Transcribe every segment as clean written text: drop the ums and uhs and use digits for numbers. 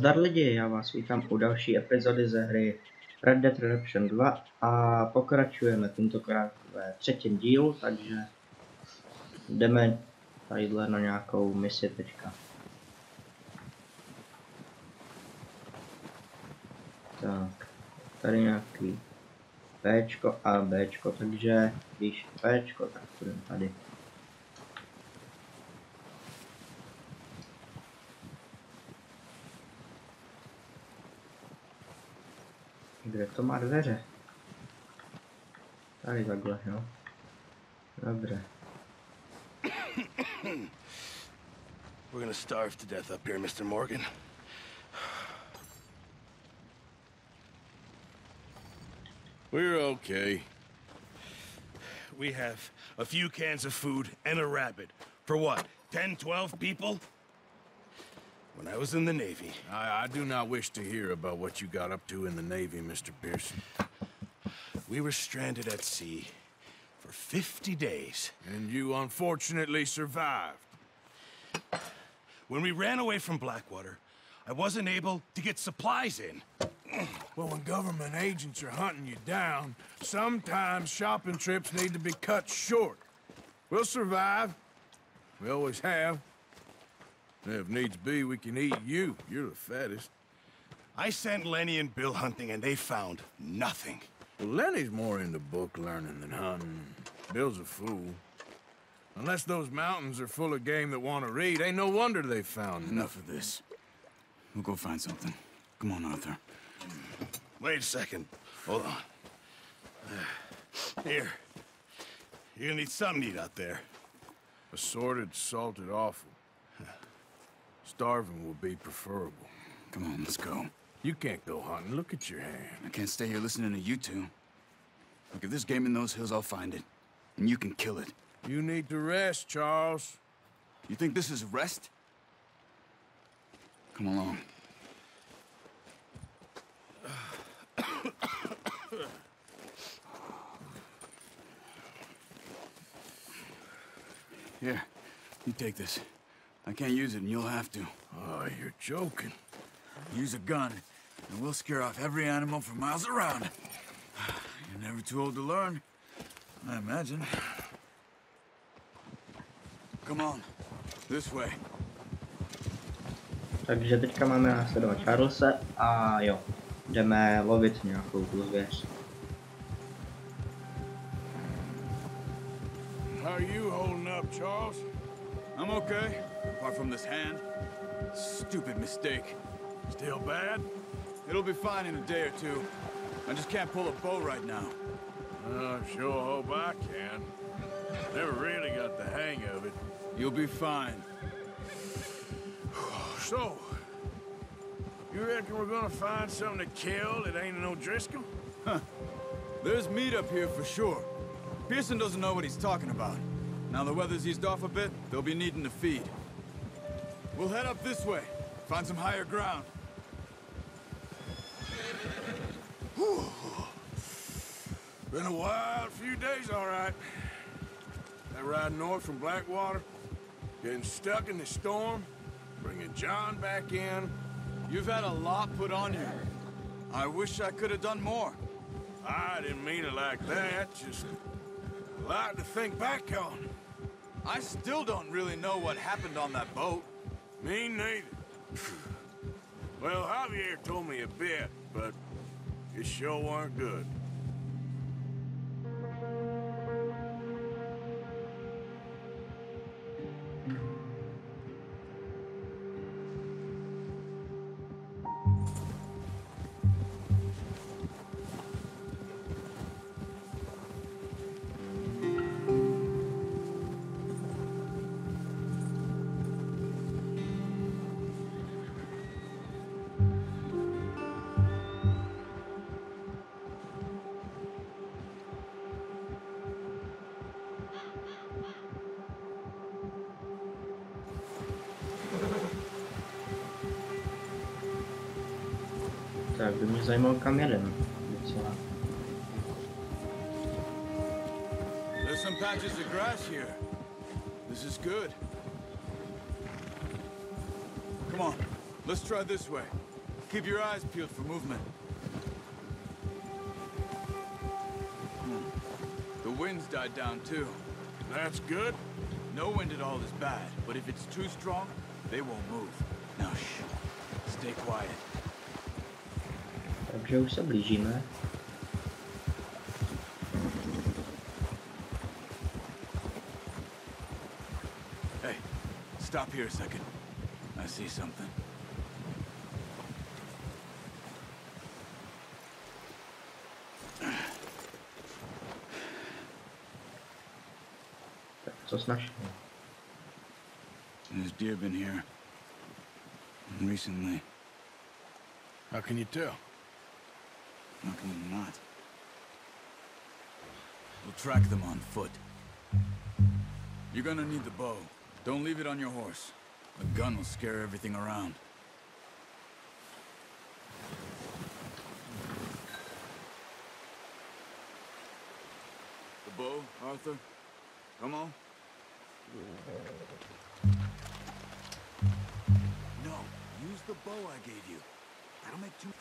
Nazdar lidi, já vás vítám u další epizody ze hry Red Dead Redemption 2 a pokračujeme tentokrát ve třetím dílu, takže jdeme tadyhle na nějakou misi teďka. Tak, tady nějaký Pčko a Bčko, takže když Pčko, tak půjdeme tady. Kde to má dveře? Tady takhle, jo. Dobře. We're gonna starve to death up here, Mr. Morgan. We're okay. We have a few cans of food and a rabbit. For what? 10, 12 people? When I was in the Navy. I do not wish to hear about what you got up to in the Navy, Mr. Pearson. We were stranded at sea for 50 days. And you unfortunately survived. When we ran away from Blackwater, I wasn't able to get supplies in. Well, when government agents are hunting you down, sometimes shopping trips need to be cut short. We'll survive. We always have. If needs be, we can eat you. You're the fattest. I sent Lenny and Bill hunting, and they found nothing. Well, Lenny's more into book learning than hunting. Bill's a fool. Unless those mountains are full of game that want to read, ain't no wonder they found Enough of this. We'll go find something. Come on, Arthur. Wait a second. Hold on. Here. You're gonna need something to eat out there. Assorted, salted offal. Starving will be preferable. Come on, let's go. You can't go hunting. Look at your hand. I can't stay here listening to you two. Look, if there's game in those hills, I'll find it. And you can kill it. You need to rest, Charles. You think this is rest? Come along. Here, you take this. I can't use it, and you'll have to. Oh, you're joking. Use a gun, and we'll scare off every animal for miles around. You're never too old to learn, I imagine. Come on, this way. Takže teďka máme následovat Charlese a jo, jdeme lovit nějakou tu zvěř. How are you holding up, Charles? I'm okay, apart from this hand. Stupid mistake. Still bad? It'll be fine in a day or two. I just can't pull a bow right now. I sure hope I can. Never really got the hang of it. You'll be fine. So, you reckon we're gonna find something to kill that ain't no Driscoll? Huh. There's meat up here for sure. Pearson doesn't know what he's talking about. Now the weather's eased off a bit, they'll be needing to feed. We'll head up this way, find some higher ground. Whew. Been a wild few days, all right. That ride north from Blackwater, getting stuck in the storm, bringing John back in. You've had a lot put on you. I wish I could have done more. I didn't mean it like that, just a lot to think back on. I still don't really know what happened on that boat. Me neither. Well, Javier told me a bit, but it sure weren't good. Tak by mě zajímalo, kam jedem. Docela. There's some patches of grass here. This is good. Come on, let's try this way. Keep your eyes peeled for movement. The wind's died down too. That's good. No wind at all is bad, but if it's too strong, they won't move. Now shh. Stay quiet. Takže už se blížíme. Hey, stop here a second. I see something. Tak co snažíme? There's deer been here recently. How can you tell? How can you not? We'll track them on foot. You're gonna need the bow. Don't leave it on your horse. A gun will scare everything around. The bow, Arthur? Come on. No, use the bow I gave you. That'll make two.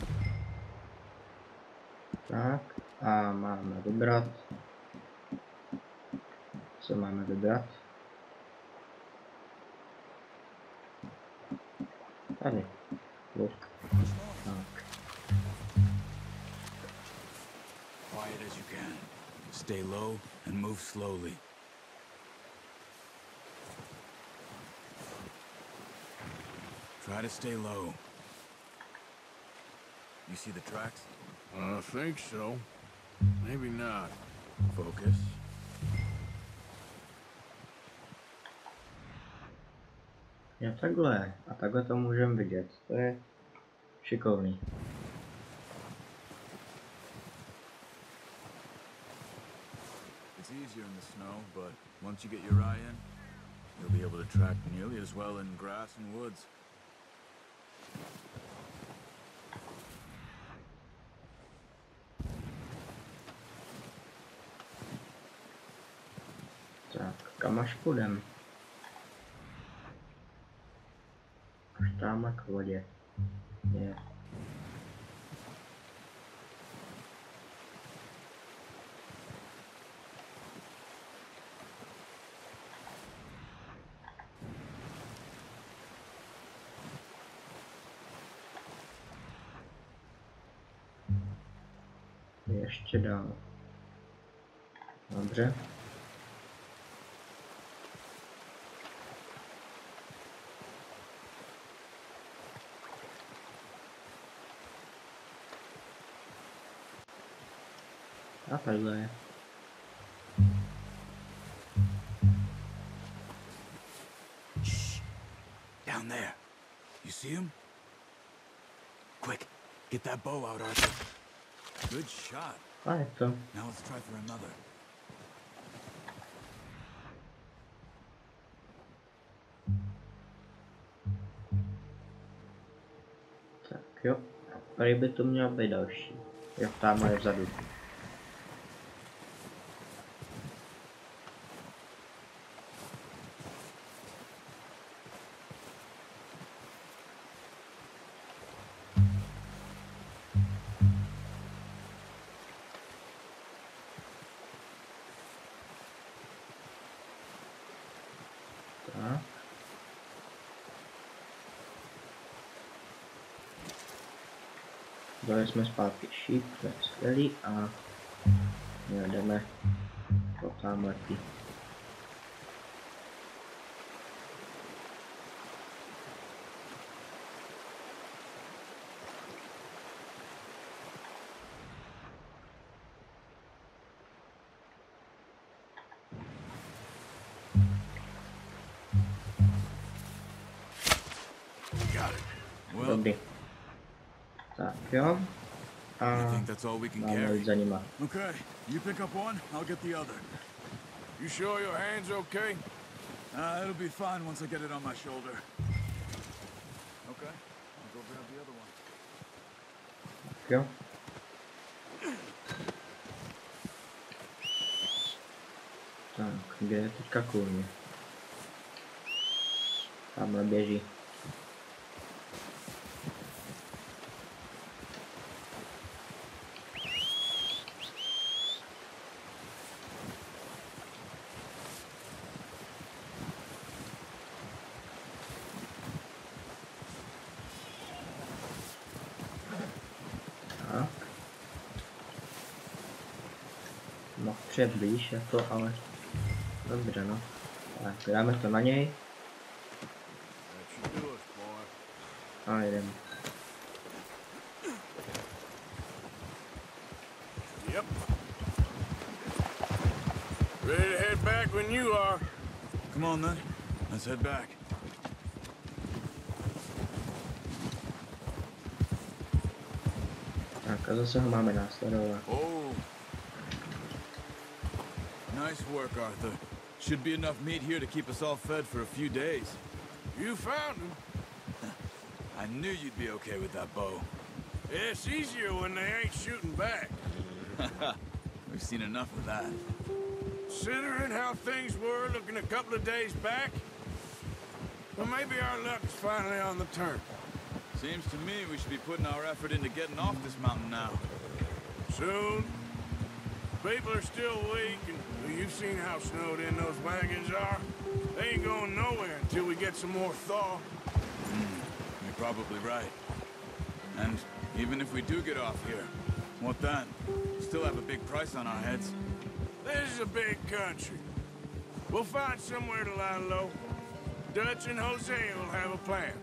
Tak a máme vybrat. Co máme vybrat? Tady. Luk. Tak. Quiet as you can. Stay low and move slowly. Try to stay low. You see the tracks? I think so. Maybe not. Focus. Jo, takhle. A takhle to můžeme vidět. To je šikovný. It's easier in the snow, but once you get your eye in, you'll be able to track nearly as well in grass and woods. Tak, kam až půjdem? Až tamhle k vodě. Je. Ještě dál. Dobře. A takhle je. Shh. Down there. You see him? Quick, get that bow out, Arthur. Good shot. A je to. Now let's try for another. Tak jo. A tady by to mělo být další. Jo, tamhle je vzadu. Tak. Dali jsme zpátky šíp, to je skvělý a jdeme po tamhletý. Dobrý. Tak jo. A máme jít za nima. Okay, you pick up one, I'll get the other. You sure your hand's okay? It'll be fine once I get it on my shoulder. Okay, I'll go grab the other one. Tak jo. Tak, kde je teďka kůň? Tamhle běží. No, přiblíž jako, ale dobře, no. Tak, dáme to na něj. A jdeme. Yep. Ready to head back when you are. Come on then, let's head back. Tak a zase ho máme následovat. Oh. Nice work, Arthur. Should be enough meat here to keep us all fed for a few days. You found him. I knew you'd be okay with that bow. It's easier when they ain't shooting back. We've seen enough of that. Considering how things were looking a couple of days back, well, maybe our luck is finally on the turn. Seems to me we should be putting our effort into getting off this mountain now. Soon. People are still weak, and well, you've seen how snowed in those wagons are. They ain't going nowhere until we get some more thaw. You're probably right. And even if we do get off here, what then? We still have a big price on our heads. This is a big country. We'll find somewhere to lie low. Dutch and Jose will have a plan.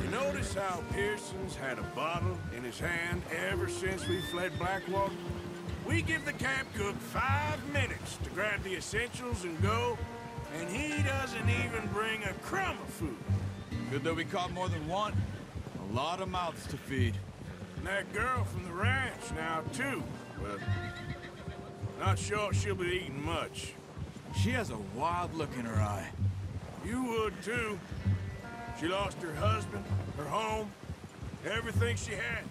You notice how Pearson's had a bottle in his hand ever since we fled Blackwater? We give the camp cook 5 minutes to grab the essentials and go, and he doesn't even bring a crumb of food. Good that we caught more than one. A lot of mouths to feed. And that girl from the ranch now, too. Well, not sure she'll be eating much. She has a wild look in her eye. You would, too. She lost her husband, her home, everything she had.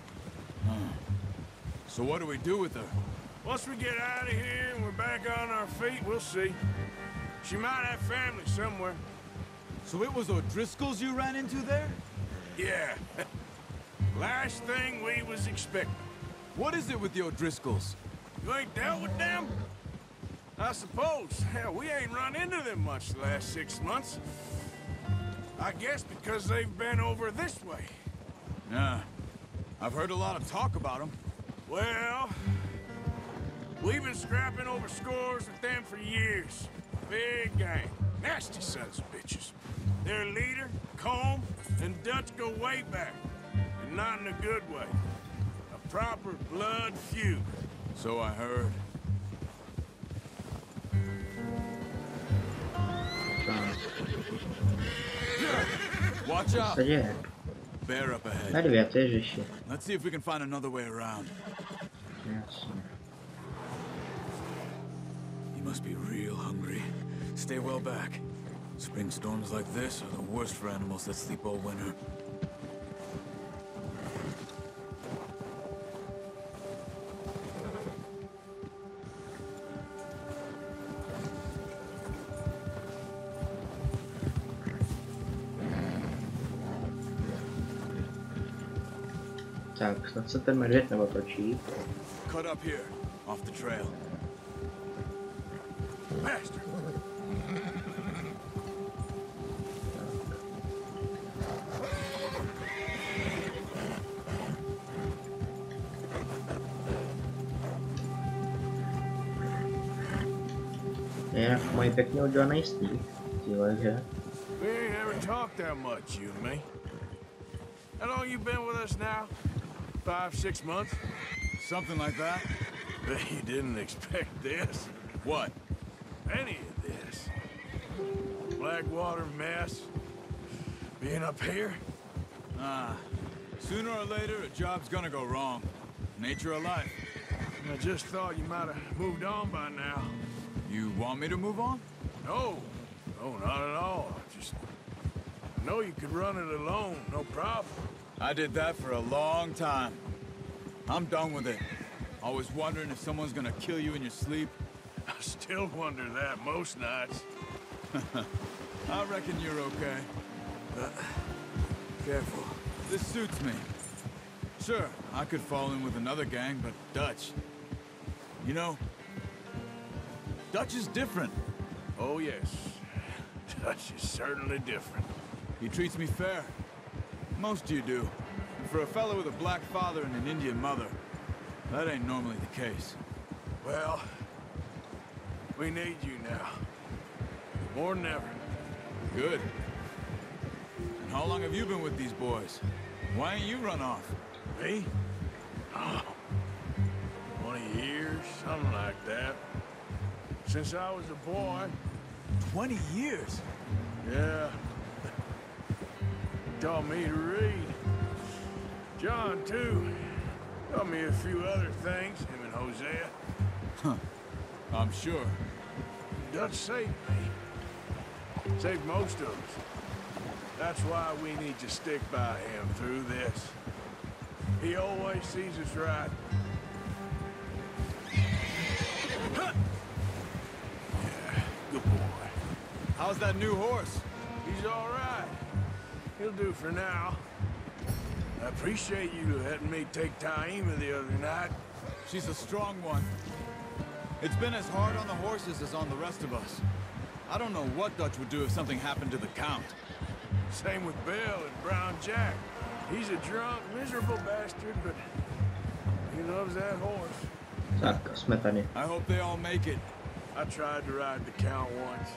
So what do we do with her? Once we get out of here and we're back on our feet, we'll see. She might have family somewhere. So it was O'Driscoll's you ran into there? Yeah. Last thing we was expecting. What is it with the O'Driscolls? You ain't dealt with them? I suppose. Hell, we ain't run into them much the last 6 months. I guess because they've been over this way. Yeah. I've heard a lot of talk about them. Well, we've been scrapping over scores with them for years. Big gang. Nasty sons of bitches. Their leader, Combe, and Dutch go way back. And not in a good way. A proper blood feud. So I heard. Watch out! Co se děje? Bear up ahead. Medvěd, ježiši. Let's see if we can find another way around. Jasně. You must be real hungry. Stay well back. Spring storms like this are the worst for animals that sleep all winter. Tak, snad se ten medvěd neotočí. Cut up here, off the trail. Bastard! Jinak mají pěkně udělaný styl, tyhle, že? We ain't ever talked that much, you and me. How long you been with us now? 5, 6 months? Something like that? Bet you didn't expect this. What? Any of this. Blackwater mess. Being up here. Sooner or later, a job's gonna go wrong. Nature of life. I just thought you might have moved on by now. You want me to move on? No. No, not at all. I know you could run it alone, no problem. I did that for a long time. I'm done with it. Always wondering if someone's gonna kill you in your sleep. I still wonder that most nights. I reckon you're okay. Careful. This suits me. Sure, I could fall in with another gang, but Dutch... You know, Dutch is different. Oh, yes. Dutch is certainly different. He treats me fair. Most of you do. for a fellow with a black father and an Indian mother, that ain't normally the case. Well, we need you now. More than ever. Good. And how long have you been with these boys? Why ain't you run off? Me? Oh, 20 years, something like that. Since I was a boy. 20 years? Yeah. Taught me to read. John, too. Taught me a few other things, him and Hosea. Huh. I'm sure. Dutch saved me. Saved most of us. That's why we need to stick by him through this. He always sees us right. Yeah, good boy. How's that new horse? He's all right. He'll do for now. I appreciate you letting me take Taima the other night. She's a strong one. It's been as hard on the horses as on the rest of us. I don't know what Dutch would do if something happened to the Count. Same with Bill and Brown Jack. He's a drunk, miserable bastard, but he loves that horse. Tak, jsme tady. I hope they all make it. I tried to ride the Count once.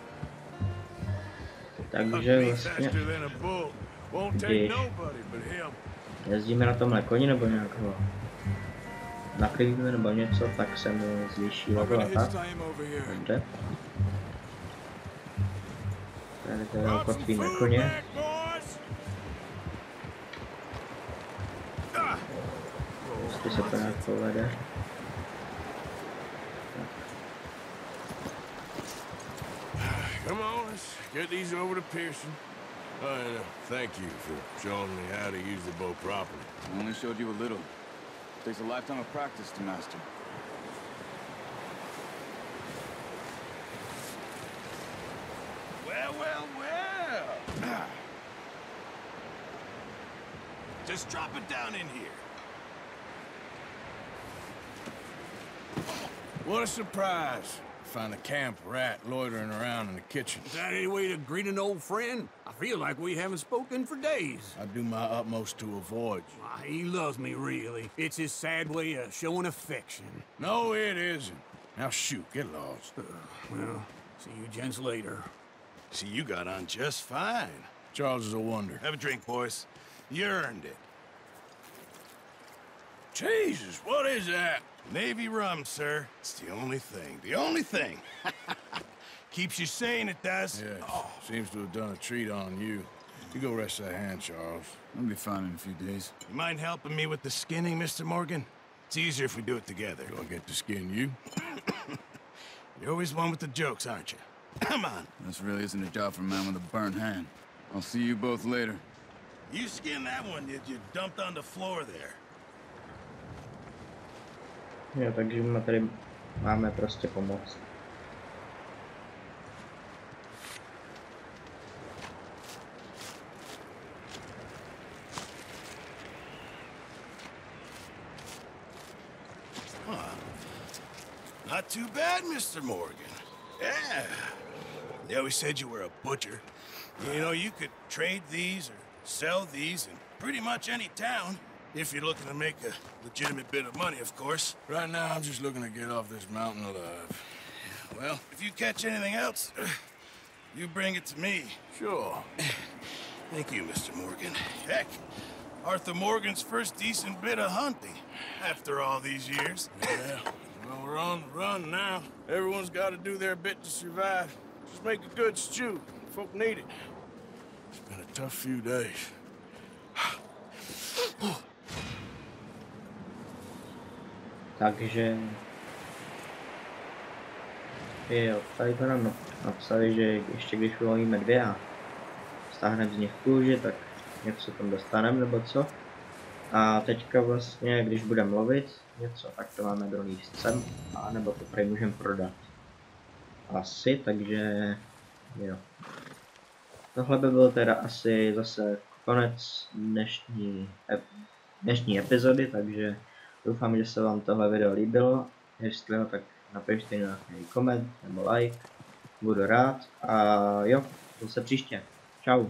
Takže Me vlastně, faster than a bull. Won't take nobody but him. jezdíme na tomhle koni nebo nějak ho nakrývíme nebo něco, tak se mu zvýší level a tak. Dobře. Tady teda ukotvíme koně. Jestli se to nějak povede. Come on, let's get these over to Pearson. Thank you for showing me how to use the bow properly. I only showed you a little. Takes a lifetime of practice to master. Well, well, well. Just drop it down in here. What a surprise. Find a camp rat loitering around in the kitchen. Is that any way to greet an old friend? I feel like we haven't spoken for days. I do my utmost to avoid you. He loves me, really. It's his sad way of showing affection. No, it isn't. Now shoot, get lost. Well, see you gents later. See, you got on just fine. Charles is a wonder. Have a drink, boys. You earned it. Jesus, what is that? Navy rum, sir. It's the only thing. The only thing. Keeps you sane, it does. Yes, seems to have done a treat on you. You go rest that hand, Charles. I'll be fine in a few days. You mind helping me with the skinning, Mr. Morgan? It's easier if we do it together. Do I get to skin you? You're always one with the jokes, aren't you? Come on. This really isn't a job for a man with a burnt hand. I'll see you both later. You skinned that one you dumped on the floor there. Jo, takže my tady máme prostě pomoct. Not too bad, Mr. Morgan. Yeah. They always said you were a butcher. You know, you could trade these or sell these in pretty much any town. If you're looking to make a legitimate bit of money, of course. Right now, I'm just looking to get off this mountain alive. Well, if you catch anything else, you bring it to me. Sure. Thank you, Mr. Morgan. Heck, Arthur Morgan's first decent bit of hunting after all these years. Yeah, well, we're on the run now. Everyone's got to do their bit to survive. Just make a good stew. Folk need it. It's been a tough few days. Takže jo, tady to nám napsali, že ještě když ulovíme 2 a stáhneme z nich kůži, tak něco tam dostaneme nebo co. A teďka vlastně, když budeme lovit něco, tak to máme donést sem, a nebo to tady můžeme prodat. Asi, takže jo. Tohle by byl teda asi zase konec dnešní epizody, takže doufám, že se vám tohle video líbilo. Jestli ho, tak napište nějaký koment nebo like, budu rád a jo, zase příště. Čau.